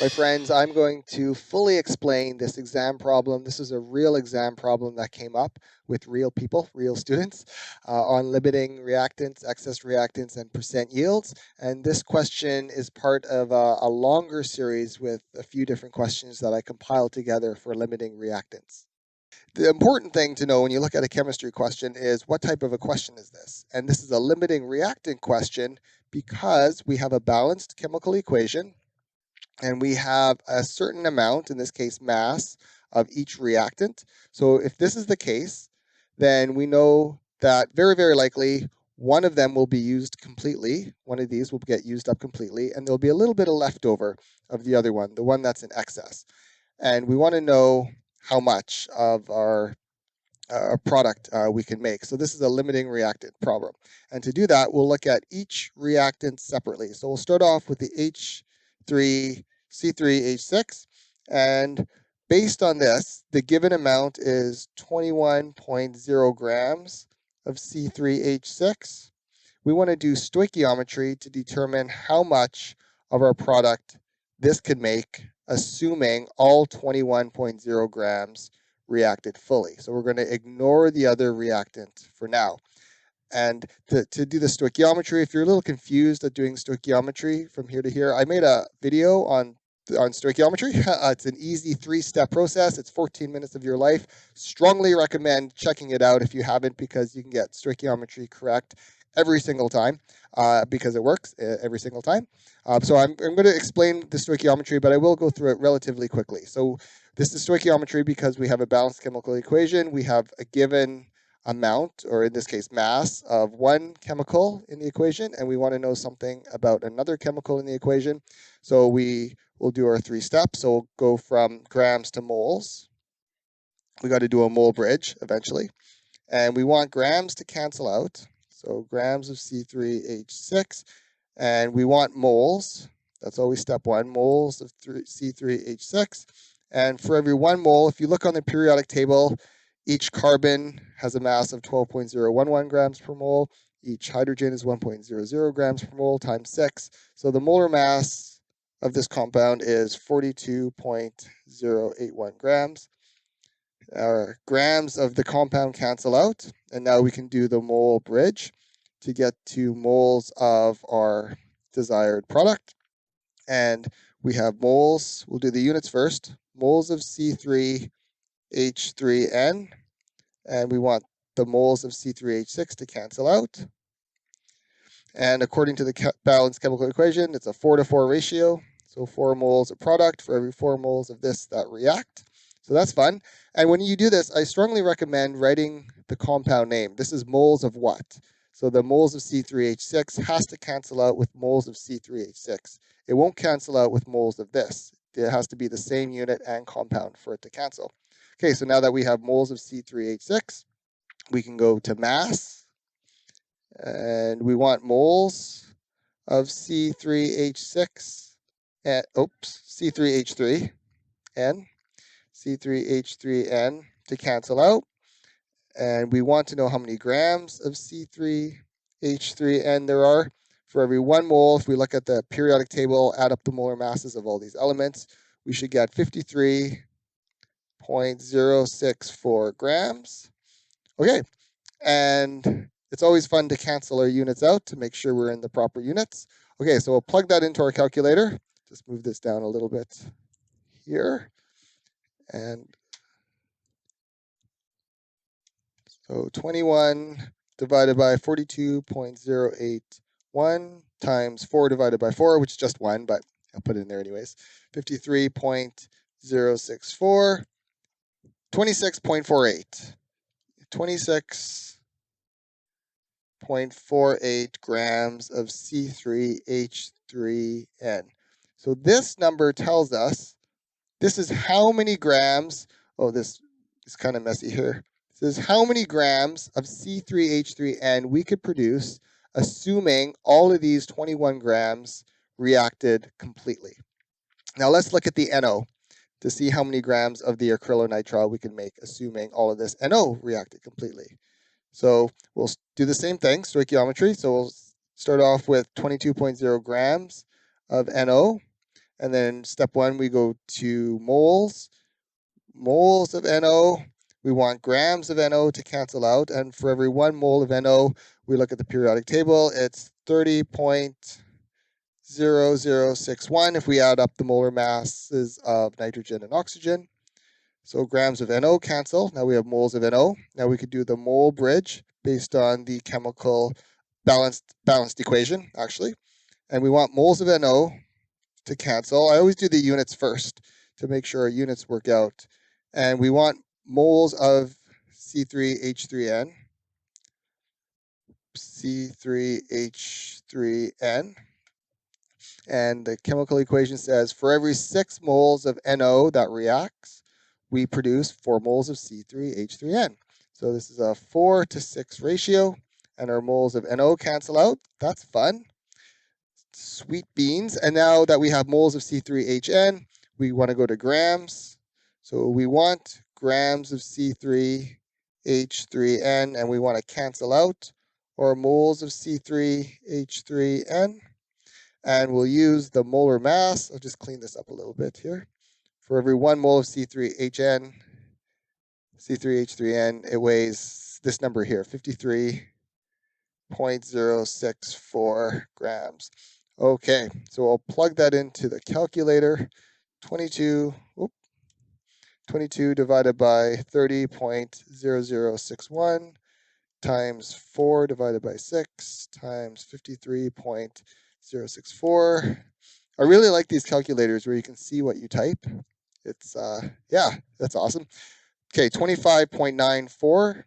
My friends, I'm going to fully explain this exam problem. This is a real exam problem that came up with real people, real students, on limiting reactants, excess reactants, and percent yields. And this question is part of a longer series with a few different questions that I compiled together for limiting reactants. The important thing to know when you look at a chemistry question is what type of a question is this? And this is a limiting reactant question because we have a balanced chemical equation and we have a certain amount, in this case mass, of each reactant. So if this is the case, then we know that very, very likely one of them will be used completely. One of these will get used up completely, and there'll be a little bit of leftover of the other one, the one that's in excess. And we want to know how much of our product we can make. So this is a limiting reactant problem. And to do that, we'll look at each reactant separately. So we'll start off with the H3C3H6. And based on this, the given amount is 21.0 grams of C3H6. We want to do stoichiometry to determine how much of our product this could make, assuming all 21.0 grams reacted fully. So we're going to ignore the other reactant for now. And to do the stoichiometry, if you're a little confused at doing stoichiometry from here to here, I made a video on stoichiometry. It's an easy 3-step process. It's 14 minutes of your life. Strongly recommend checking it out if you haven't, because you can get stoichiometry correct every single time because it works every single time. So I'm going to explain the stoichiometry, but I will go through it relatively quickly. So this is stoichiometry because we have a balanced chemical equation. We have a given amount, or in this case mass, of one chemical in the equation, and we want to know something about another chemical in the equation. So we will do our 3 steps. So we'll go from grams to moles. We got to do a mole bridge eventually. And we want grams to cancel out. So grams of C3H6. And we want moles. That's always step 1, moles of C3H6. And for every 1 mole, if you look on the periodic table, each carbon has a mass of 12.011 grams per mole. Each hydrogen is 1.00 grams per mole times 6. So the molar mass of this compound is 42.081 grams. Our grams of the compound cancel out, and now we can do the mole bridge to get to moles of our desired product. And we have moles, we'll do the units first, moles of C3H3N, and we want the moles of C3H6 to cancel out. And according to the balanced chemical equation, it's a 4-to-4 ratio. So 4 moles of product for every 4 moles of this that react. So that's fun. And when you do this, I strongly recommend writing the compound name. This is moles of what? So the moles of C3H6 has to cancel out with moles of C3H6. It won't cancel out with moles of this. It has to be the same unit and compound for it to cancel. Okay, so now that we have moles of C3H6, we can go to mass. And we want moles of C3H6 and C3H3N, C3H3N to cancel out. And we want to know how many grams of C3H3N there are. For every 1 mole, if we look at the periodic table, add up the molar masses of all these elements, we should get 53.064 grams. Okay, and it's always fun to cancel our units out to make sure we're in the proper units. Okay, so we'll plug that into our calculator. Just move this down a little bit here. And so 21 divided by 42.081 times 4 divided by 4, which is just 1, but I'll put it in there anyways. 53.064, 26.48. 26.48 grams of C3H3N. So this number tells us this is how many grams. Oh, this is kind of messy here. This is how many grams of C3H3N we could produce, assuming all of these 21 grams reacted completely. Now let's look at the NO to see how many grams of the acrylonitrile we can make, assuming all of this NO reacted completely. So we'll do the same thing, stoichiometry. So we'll start off with 22.0 grams of NO. And then step 1, we go to moles. Moles of NO. We want grams of NO to cancel out. And for every 1 mole of NO, we look at the periodic table. It's 30.0061 if we add up the molar masses of nitrogen and oxygen. So grams of NO cancel. Now we have moles of NO. Now we could do the mole bridge based on the chemical balanced equation, actually. And we want moles of NO to cancel. I always do the units first to make sure our units work out. And we want moles of C3H3N. C3H3N. And the chemical equation says for every 6 moles of NO that reacts, we produce 4 moles of C3H3N. So this is a 4 to 6 ratio, and our moles of NO cancel out. That's fun. Sweet beans. And now that we have moles of C3HN, we want to go to grams. So we want grams of C3H3N, and we want to cancel out our moles of C3H3N. And we'll use the molar mass. I'll just clean this up a little bit here. For every 1 mole of C3H3N, it weighs this number here, 53.064 grams. Okay, so I'll plug that into the calculator. 22 divided by 30.0061 times 4 divided by 6 times 53.064. I really like these calculators where you can see what you type. It's, yeah, that's awesome. Okay, 25.94.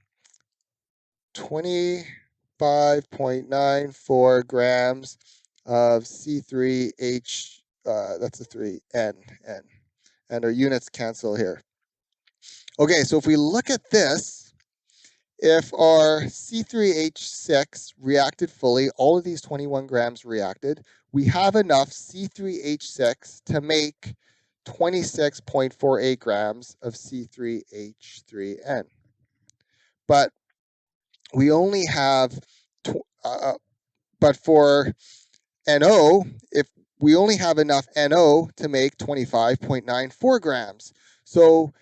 25.94 grams of C3H, that's a 3N, and our units cancel here. Okay, so if we look at this, if our C3H6 reacted fully, all of these 21 grams reacted, we have enough C3H6 to make 26.48 grams of C3H3N. But we only have, but for NO, if we only have enough NO to make 25.94 grams. So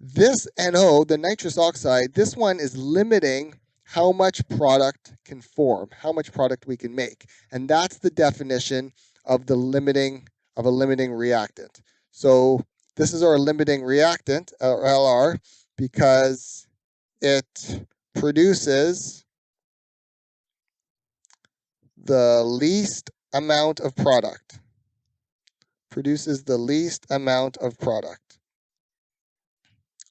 this NO, the nitrous oxide, this one is limiting how much product can form, how much product we can make. And that's the definition of the limiting of a limiting reactant. So this is our limiting reactant, or LR, because it produces the least amount of product. Produces the least amount of product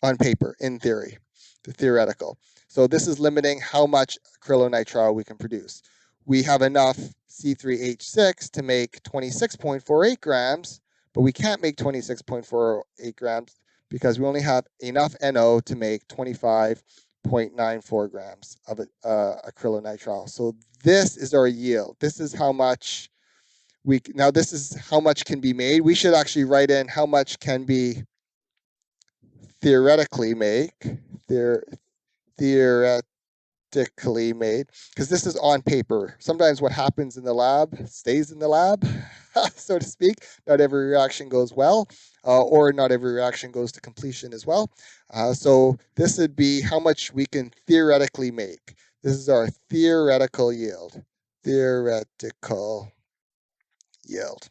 on paper, in theory, the theoretical. So this is limiting how much acrylonitrile we can produce. We have enough C3H6 to make 26.48 grams, but we can't make 26.48 grams because we only have enough NO to make 25.94 grams of acrylonitrile. So this is our yield. This is how much this is how much can be made. We should actually write in how much can be theoretically make, theoretically made, because this is on paper. Sometimes what happens in the lab stays in the lab, so to speak. Not every reaction goes well, or not every reaction goes to completion as well. So this would be how much we can theoretically make. This is our theoretical yield. Theoretical yield.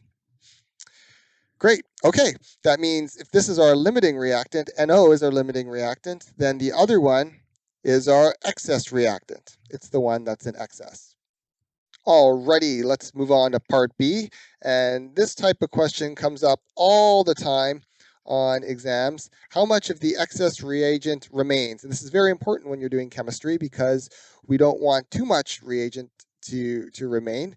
Great. Okay, that means if this is our limiting reactant, NO is our limiting reactant, then the other one is our excess reactant. It's the one that's in excess. Alrighty, let's move on to part B. And this type of question comes up all the time on exams. How much of the excess reagent remains? And this is very important when you're doing chemistry because we don't want too much reagent to remain,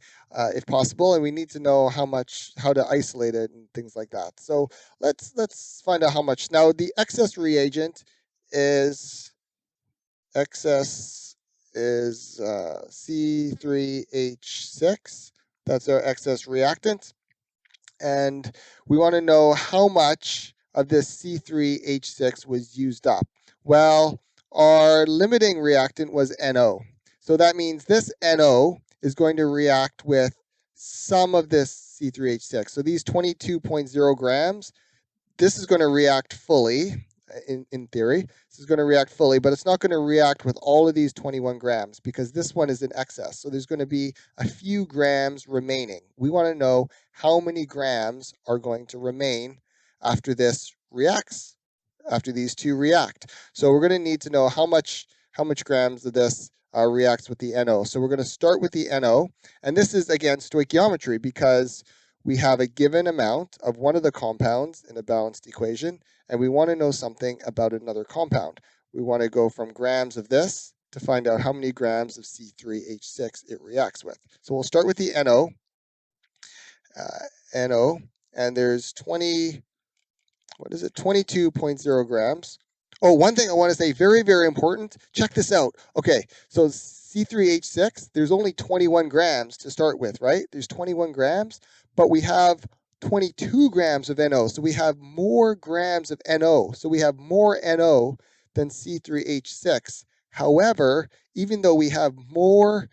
if possible, and we need to know how to isolate it and things like that. So let's find out how much. Now the excess reagent is C3H6. That's our excess reactant, and we want to know how much of this C3H6 was used up. Well, our limiting reactant was NO. So that means this NO is going to react with some of this C3H6. So these 22.0 grams, this is going to react fully, in theory. This is going to react fully, but it's not going to react with all of these 21 grams because this one is in excess. So there's going to be a few grams remaining. We want to know how many grams are going to remain after this reacts, after these two react. So we're going to need to know how much grams of this reacts with the NO. So we're going to start with the NO, and this is, again, stoichiometry because we have a given amount of one of the compounds in a balanced equation, and we want to know something about another compound. We want to go from grams of this to find out how many grams of C3H6 it reacts with. So we'll start with the NO, NO, and there's 22.0 grams. Oh, one thing I want to say, very, very important, check this out. Okay, so C3H6, there's only 21 grams to start with, right? There's 21 grams, but we have 22 grams of NO. So we have more grams of NO. So we have more NO than C3H6. However, even though we have more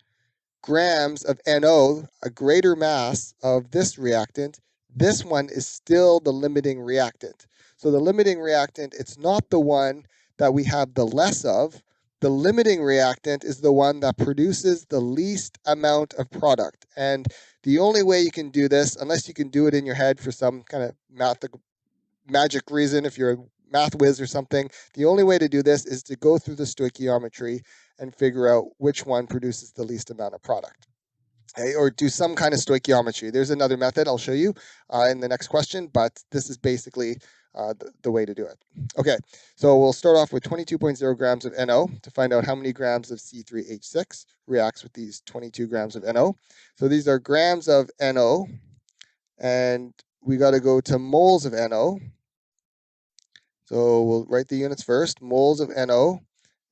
grams of NO, a greater mass of this reactant, this one is still the limiting reactant. So the limiting reactant, it's not the one that we have the less of. The limiting reactant is the one that produces the least amount of product. And the only way you can do this, unless you can do it in your head for some kind of magic reason, if you're a math whiz or something, the only way to do this is to go through the stoichiometry and figure out which one produces the least amount of product. Okay, or do some kind of stoichiometry. There's another method I'll show you in the next question, but this is basically the way to do it. Okay, so we'll start off with 22.0 grams of NO to find out how many grams of C3H6 reacts with these 22 grams of NO. So these are grams of NO, and we got to go to moles of NO. So we'll write the units first, moles of NO,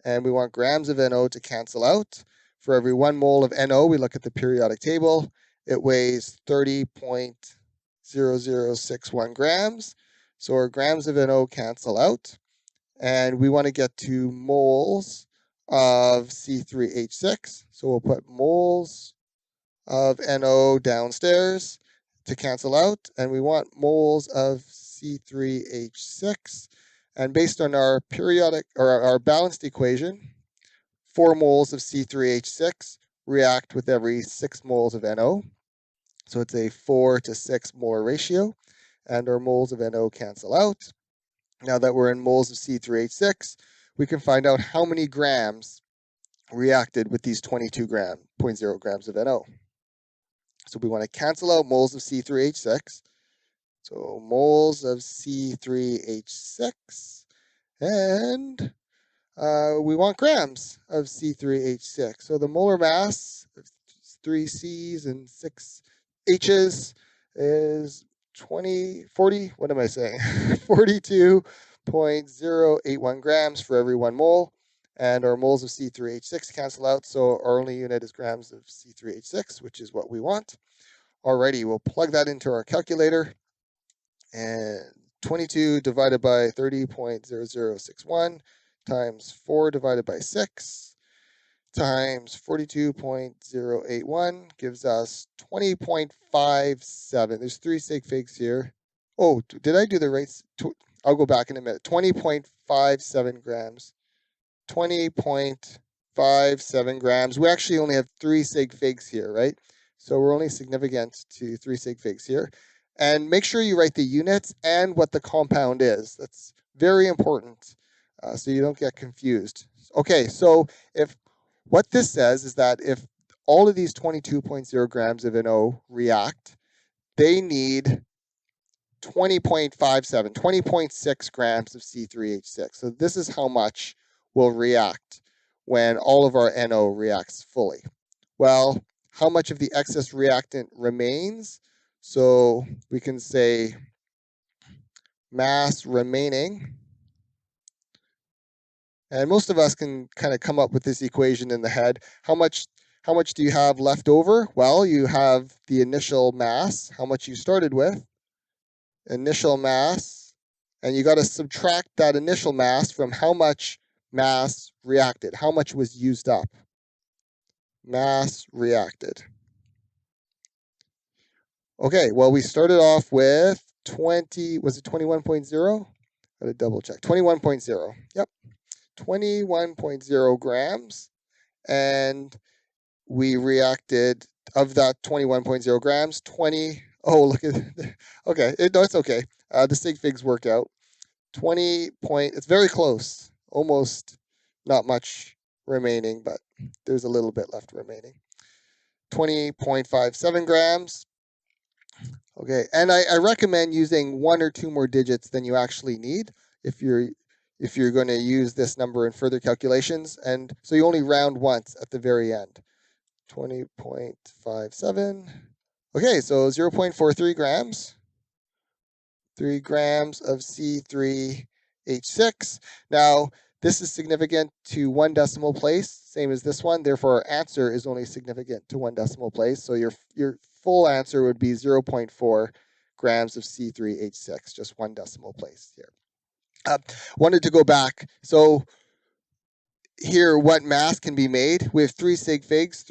and we want grams of NO to cancel out. For every 1 mole of NO, we look at the periodic table. It weighs 30.0061 grams. So our grams of NO cancel out. And we want to get to moles of C3H6. So we'll put moles of NO downstairs to cancel out. And we want moles of C3H6. And based on our periodic or our balanced equation, 4 moles of C3H6 react with every 6 moles of NO. So it's a 4 to 6 molar ratio, and our moles of NO cancel out. Now that we're in moles of C3H6, we can find out how many grams reacted with these 22.0 grams of NO. So we want to cancel out moles of C3H6. So moles of C3H6, and we want grams of C3H6. So the molar mass of 3 C's and 6 H's is 42.081 grams for every 1 mole. And our moles of C3H6 cancel out, so our only unit is grams of C3H6, which is what we want. Alrighty, we'll plug that into our calculator. And 22 divided by 30.0061 times 4 divided by 6 times 42.081 gives us 20.57. There's 3 sig figs here. Oh, did I do the rates? I'll go back in a minute. 20.57 grams. 20.57 grams. We actually only have 3 sig figs here, right? So we're only significant to 3 sig figs here. And make sure you write the units and what the compound is. That's very important so you don't get confused. Okay, so if what this says is that if all of these 22.0 grams of NO react, they need 20.57, 20.6 grams of C3H6. So this is how much will react when all of our NO reacts fully. Well, how much of the excess reactant remains? So we can say mass remaining. And most of us can kind of come up with this equation in the head. How much do you have left over? Well, you have the initial mass, how much you started with, initial mass, and you got to subtract that initial mass from how much mass reacted, how much was used up. Mass reacted. Okay, well, we started off with 20, was it 21.0? Gotta double check. 21.0. Yep, 21.0 grams. And we reacted of that 21.0 grams, 20. Oh, look at okay, no, it's okay. The sig figs work out. 20 point, it's very close, almost not much remaining, but there's a little bit left remaining. 20.57 grams. Okay, and I recommend using one or two more digits than you actually need if you're going to use this number in further calculations, and so you only round once at the very end. 20.57. Okay, so 0.43 grams. 3 grams of C3H6. Now, this is significant to one decimal place, same as this one. Therefore, our answer is only significant to one decimal place. So your full answer would be 0.4 grams of C3H6, just one decimal place here. Wanted to go back. So here, what mass can be made? We have 3 sig figs.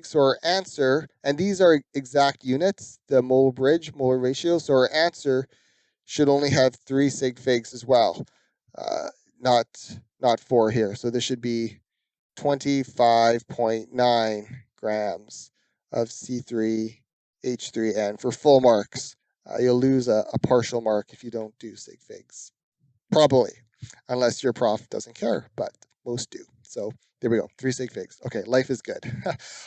So our answer, and these are exact units, the mole bridge, molar ratio. So our answer should only have 3 sig figs as well, not 4 here. So this should be 25.9 grams of C3H3N for full marks. You'll lose a partial mark if you don't do sig figs, probably, unless your prof doesn't care, but most do. So there we go, 3 sig figs. Okay, life is good.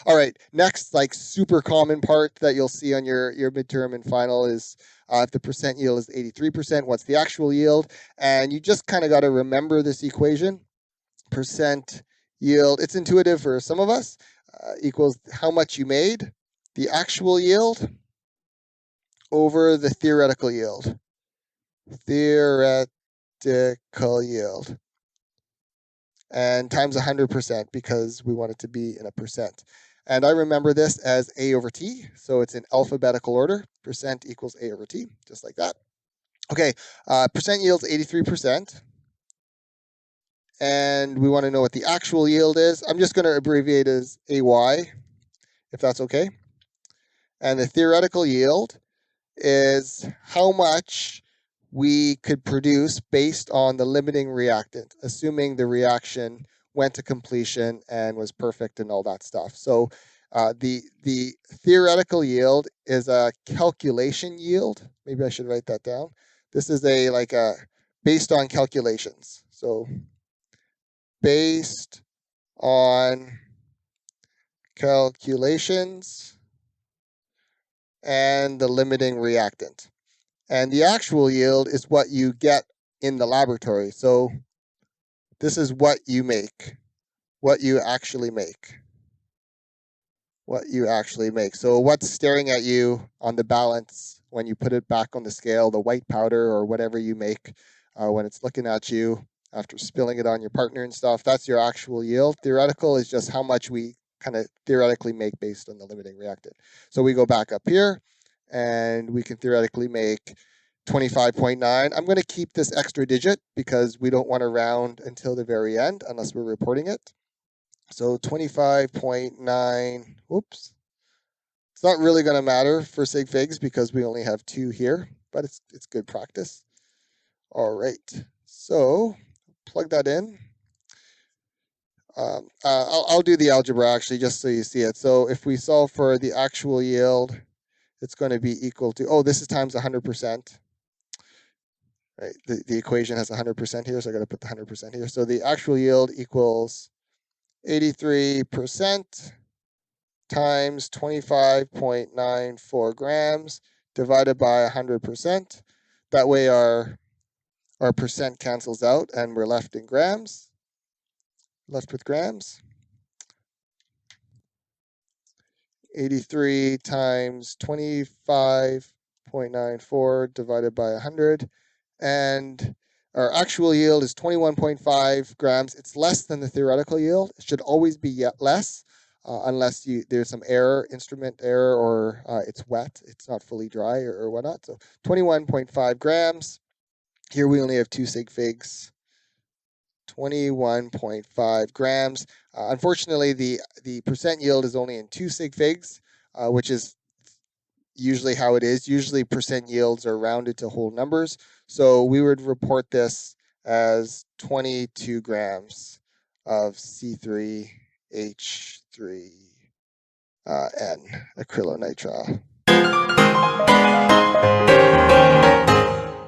All right, next, like super common part that you'll see on your midterm and final is if the percent yield is 83%, what's the actual yield? And you just kind of got to remember this equation. Percent yield, it's intuitive for some of us, equals how much you made, the actual yield over the theoretical yield. Theoretical yield. And times 100% because we want it to be in a percent. And I remember this as A over T, so it's in alphabetical order. Percent equals A over T, just like that. Okay, percent yield is 83%. And we want to know what the actual yield is. I'm just going to abbreviate as AY, if that's okay. And the theoretical yield is how much we could produce based on the limiting reactant, assuming the reaction went to completion and was perfect and all that stuff. So the theoretical yield is a calculation yield. Maybe I should write that down. This is a based on calculations. So based on calculations and the limiting reactant. And the actual yield is what you get in the laboratory. So this is what you make, what you actually make. What you actually make. So what's staring at you on the balance when you put it back on the scale, the white powder or whatever you make, when it's looking at you after spilling it on your partner and stuff, that's your actual yield. Theoretical is just how much we kind of theoretically make based on the limiting reactant. So we go back up here and we can theoretically make 25.9. I'm going to keep this extra digit because we don't want to round until the very end unless we're reporting it. So 25.9, whoops. It's not really going to matter for sig figs because we only have 2 here, but it's good practice. All right, so plug that in. I'll do the algebra actually just so you see it. So if we solve for the actual yield, it's going to be equal to, oh, this is times 100%. Right, the equation has 100% here, so I got to put the 100% here. So the actual yield equals 83% times 25.94 grams divided by 100%. That way our percent cancels out and we're left in grams. Left with grams. 83 times 25.94 divided by 100. And our actual yield is 21.5 grams. It's less than the theoretical yield. It should always be yet less, unless there's some error, instrument error, or it's wet. It's not fully dry or whatnot. So 21.5 grams. Here we only have 2 sig figs. 21.5 grams. Unfortunately, the percent yield is only in 2 sig figs, which is usually how it is. Usually percent yields are rounded to whole numbers. So we would report this as 22 grams of C3H3N acrylonitrile.